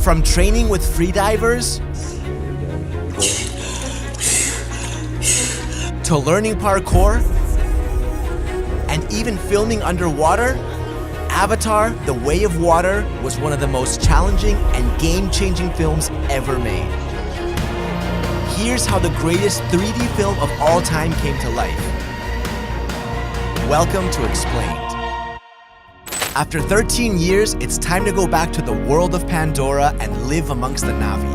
From training with freedivers to learning parkour and even filming underwater, Avatar: The Way of Water was one of the most challenging and game-changing films ever made. Here's how the greatest 3D film of all time came to life. Welcome to Explained. After 13 years, it's time to go back to the world of Pandora and live amongst the Na'vi.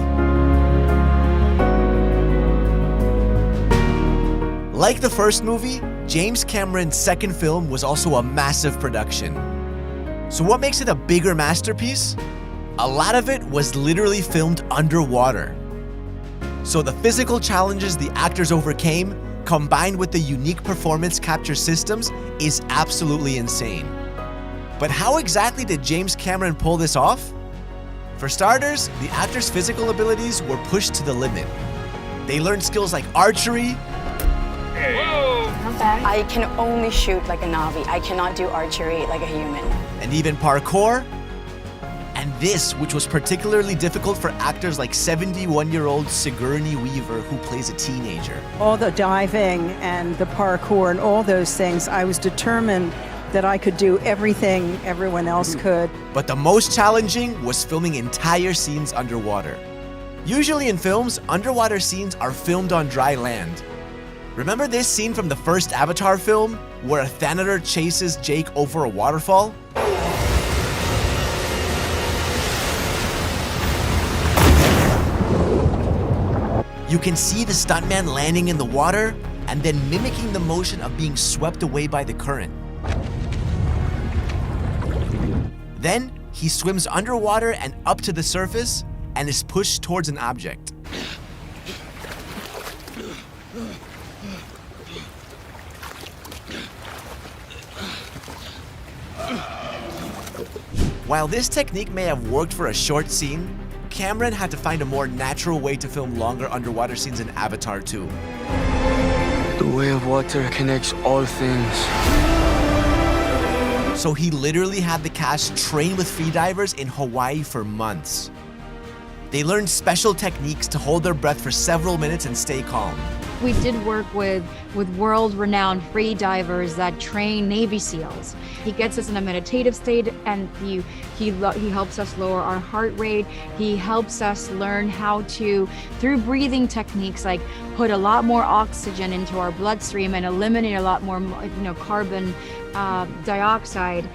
Like the first movie, James Cameron's second film was also a massive production. So what makes it a bigger masterpiece? A lot of it was literally filmed underwater. So the physical challenges the actors overcame, combined with the unique performance capture systems, is absolutely insane. But how exactly did James Cameron pull this off? For starters, the actors' physical abilities were pushed to the limit. They learned skills like archery. I can only shoot like a Na'vi. I cannot do archery like a human. And even parkour. And this, which was particularly difficult for actors like 71-year-old Sigourney Weaver, who plays a teenager. All the diving and the parkour and all those things, I was determined that I could do everything everyone else could. But the most challenging was filming entire scenes underwater. Usually in films, underwater scenes are filmed on dry land. Remember this scene from the first Avatar film, where a Thanator chases Jake over a waterfall? You can see the stuntman landing in the water and then mimicking the motion of being swept away by the current. Then, he swims underwater and up to the surface and is pushed towards an object. While this technique may have worked for a short scene, Cameron had to find a more natural way to film longer underwater scenes in Avatar 2. The way of water connects all things. So he literally had the cast train with freedivers in Hawaii for months. They learned special techniques to hold their breath for several minutes and stay calm. We did work with world-renowned free divers that train Navy SEALs. He gets us in a meditative state, and he helps us lower our heart rate. He helps us learn how to, through breathing techniques, like put a lot more oxygen into our bloodstream and eliminate a lot more, carbon dioxide,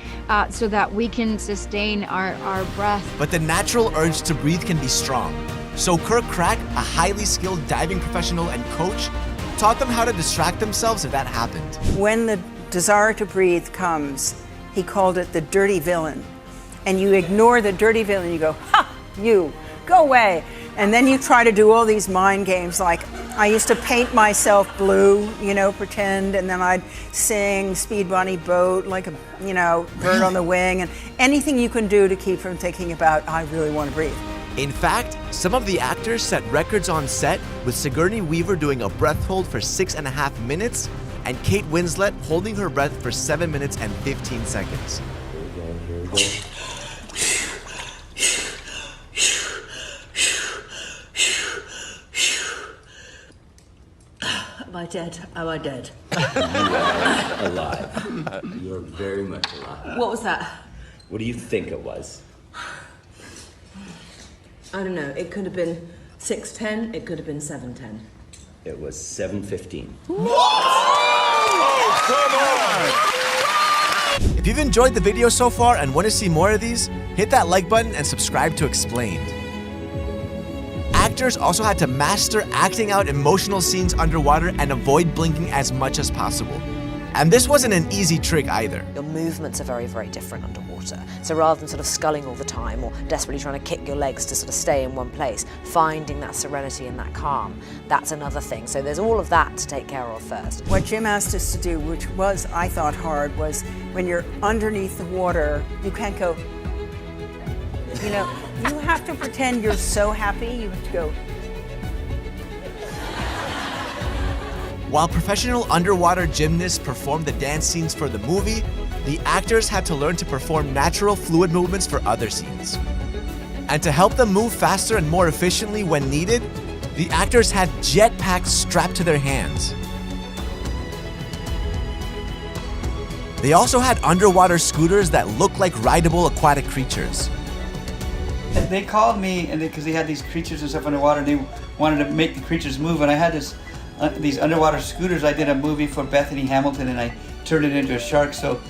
so that we can sustain our breath. But the natural urge to breathe can be strong. So Kirk Crack, a highly skilled diving professional and coach, taught them how to distract themselves if that happened. When the desire to breathe comes, he called it the dirty villain. And you ignore the dirty villain, you go, ha, you, go away. And then you try to do all these mind games, like I used to paint myself blue, pretend, and then I'd sing Speed Bunny Boat like a, bird on the wing, and anything you can do to keep from thinking about, I really want to breathe. In fact, some of the actors set records on set, with Sigourney Weaver doing a breath hold for 6.5 minutes and Kate Winslet holding her breath for 7 minutes and 15 seconds. Here we go. Am I dead? Am I dead? You are alive. You're very much alive. What was that? What do you think it was? I don't know. It could have been 6:10. It could have been 7:10. It was 7:15. If you've enjoyed the video so far and want to see more of these, hit that like button and subscribe to Explained. Actors also had to master acting out emotional scenes underwater and avoid blinking as much as possible. And this wasn't an easy trick either. Your movements are very, very different underwater. So rather than sort of sculling all the time or desperately trying to kick your legs to sort of stay in one place, finding that serenity and that calm, that's another thing. So there's all of that to take care of first. What Jim asked us to do, which was, I thought, hard, was when you're underneath the water, you can't go, you have to pretend you're so happy, you have to go. While professional underwater gymnasts performed the dance scenes for the movie, the actors had to learn to perform natural fluid movements for other scenes. And to help them move faster and more efficiently when needed, the actors had jetpacks strapped to their hands. They also had underwater scooters that looked like rideable aquatic creatures. They called me and because they had these creatures and stuff underwater, and they wanted to make the creatures move. And I had these underwater scooters. I did a movie for Bethany Hamilton, and I turned it into a shark. So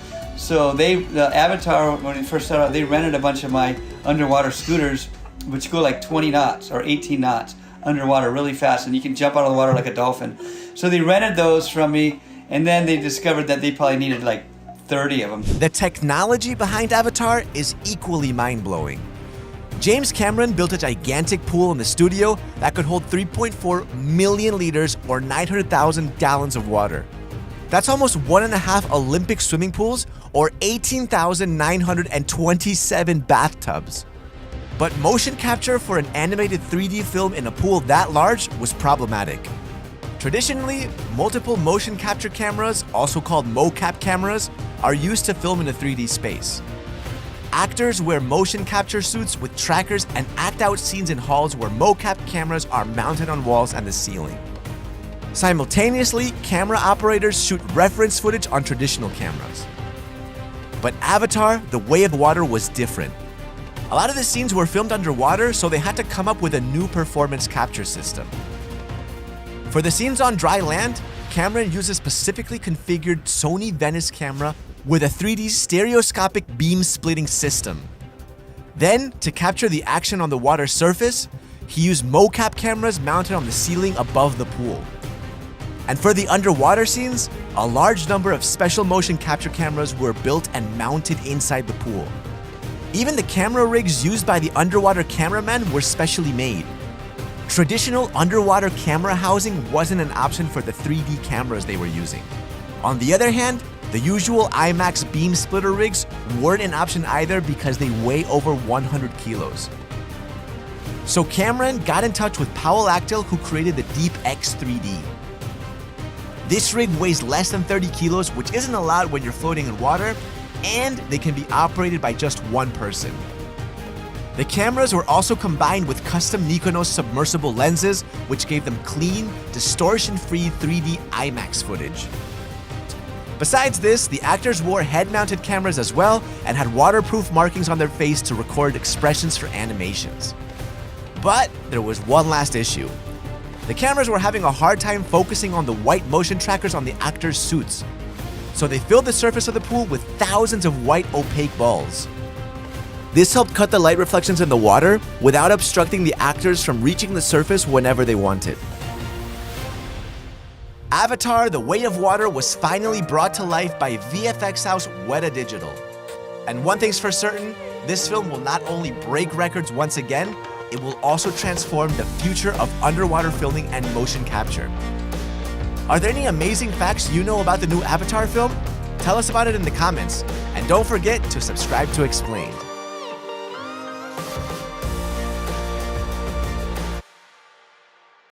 the Avatar, when it first started out, they rented a bunch of my underwater scooters, which go like 20 knots or 18 knots underwater really fast, and you can jump out of the water like a dolphin. So they rented those from me, and then they discovered that they probably needed like 30 of them. The technology behind Avatar is equally mind-blowing. James Cameron built a gigantic pool in the studio that could hold 3.4 million liters or 900,000 gallons of water. That's almost 1.5 Olympic swimming pools or 18,927 bathtubs. But motion capture for an animated 3D film in a pool that large was problematic. Traditionally, multiple motion capture cameras, also called mocap cameras, are used to film in a 3D space. Actors wear motion capture suits with trackers and act out scenes in halls where mocap cameras are mounted on walls and the ceiling. Simultaneously, camera operators shoot reference footage on traditional cameras. But Avatar: The Way of Water was different. A lot of the scenes were filmed underwater, so they had to come up with a new performance capture system. For the scenes on dry land, Cameron used a specifically configured Sony Venice camera with a 3D stereoscopic beam splitting system. Then, to capture the action on the water surface, he used mocap cameras mounted on the ceiling above the pool. And for the underwater scenes, a large number of special motion capture cameras were built and mounted inside the pool. Even the camera rigs used by the underwater cameramen were specially made. Traditional underwater camera housing wasn't an option for the 3D cameras they were using. On the other hand, the usual IMAX beam splitter rigs weren't an option either because they weigh over 100 kilos. So Cameron got in touch with Powell Actil, who created the Deep X 3D. This rig weighs less than 30 kilos, which isn't a lot when you're floating in water, and they can be operated by just one person. The cameras were also combined with custom Nikonos submersible lenses, which gave them clean, distortion-free 3D IMAX footage. Besides this, the actors wore head-mounted cameras as well and had waterproof markings on their face to record expressions for animations. But there was one last issue. The cameras were having a hard time focusing on the white motion trackers on the actors' suits, so they filled the surface of the pool with thousands of white opaque balls. This helped cut the light reflections in the water without obstructing the actors from reaching the surface whenever they wanted. Avatar: The Way of Water was finally brought to life by VFX house Weta Digital. And one thing's for certain, this film will not only break records once again, it will also transform the future of underwater filming and motion capture. Are there any amazing facts you know about the new Avatar film? Tell us about it in the comments, and don't forget to subscribe to Explained.